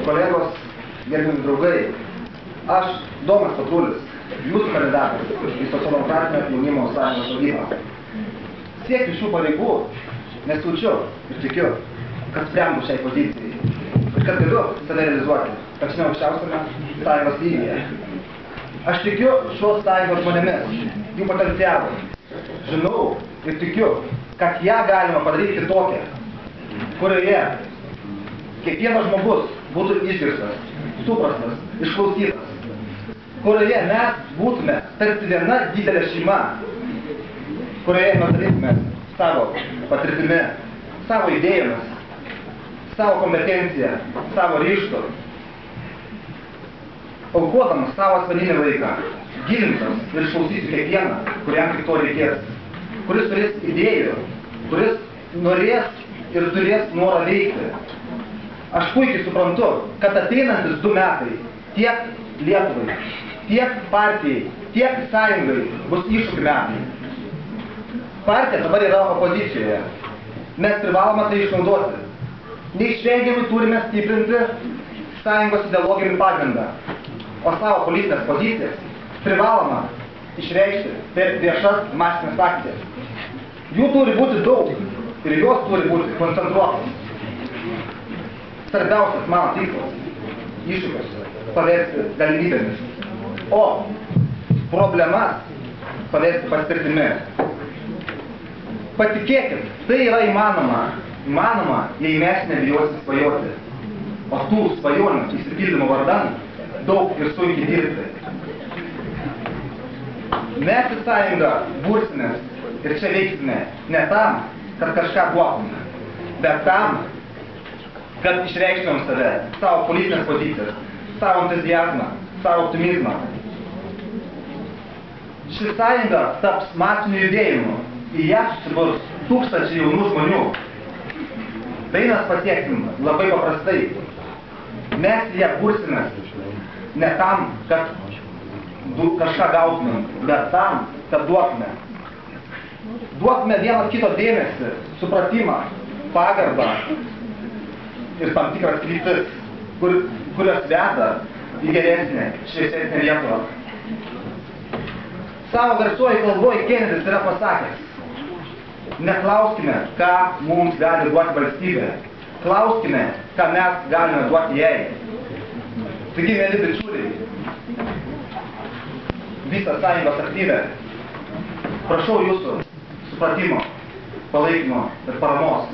Kolegos, gerbimi draugai, aš Domas Patrulis, jūsų kandidatas į Socialdemokratinę jaunimo sąjungos valdybą. Siekiu šių pareigų, nes jaučiu ir tikiu, kad sprendų šiai pozicijai ir kad galiu save realizuoti pačiame aukščiausiame sąjungos lygyje. Aš tikiu šios sąjungos žmonėmis, jų potencialą. Žinau ir tikiu, kad ją galima padaryti kitokią, kurioje kiekvienas žmogus būtų išgirstas, suprastas, išklausytas, kurioje mes būtume tarsi viena didelė šeima, kurioje mes dalytume savo patirtimi, savo idėjomis, savo kompetenciją, savo ryžtu, aukodamas savo asmeninį laiką, gilintas ir išklausysiu kiekvieną, kuriam tik to reikės, kuris turės idėjų, kuris norės ir turės norą veikti. Aš puikiai suprantu, kad ateinantis 2 metai tiek Lietuvai, tiek partijai, tiek sąjungai bus iššūkių metai. Partija dabar yra opozicijoje. Mes privalome tai išnaudoti. Neišvengiamai turime stiprinti sąjungos ideologinį pagrindą, o savo politinės pozicijas privaloma išreikšti per viešas masinės akcijas. Jų turi būti daug ir jos turi būti koncentruotos. Svarbiausias mano tikslas, iššūkis, paversti galimybėmis, o problemas paversti paspirtimi. Patikėkit, tai yra įmanoma, jei mes nebijosime svajoti, o tų svajonių išsipildymo vardan daug ir sunkiai dirbti. Mes į sąjungą bursimės ir čia veiksime ne tam, kad kažką duotume, bet tam, kad išreikštumėm save, savo politinės pozicijas, savo entuziazmą, savo optimizmą. Ši sąjunga taps masiniu judėjimu, į ją susiburs tūkstančiai jaunų žmonių. Tai mes pasieksim labai paprastai. Mes į ją bursimės ne tam, kad kažką gautumėm, bet tam, kad duotume. Duotume vienas kito dėmesį, supratimą, pagarbą ir tam tikras kryptis, kurios veda į geresnę, šviesesnę Lietuvą. Savo garsuoju kalboj Kenedis yra pasakęs: neklauskime, ką mums gali duoti valstybė, klauskime, ką mes galime duoti jai. Taigi, mieli bičiuliai, visą sąjungos aktyvę, prašau jūsų supratimo, palaikymo ir paramos.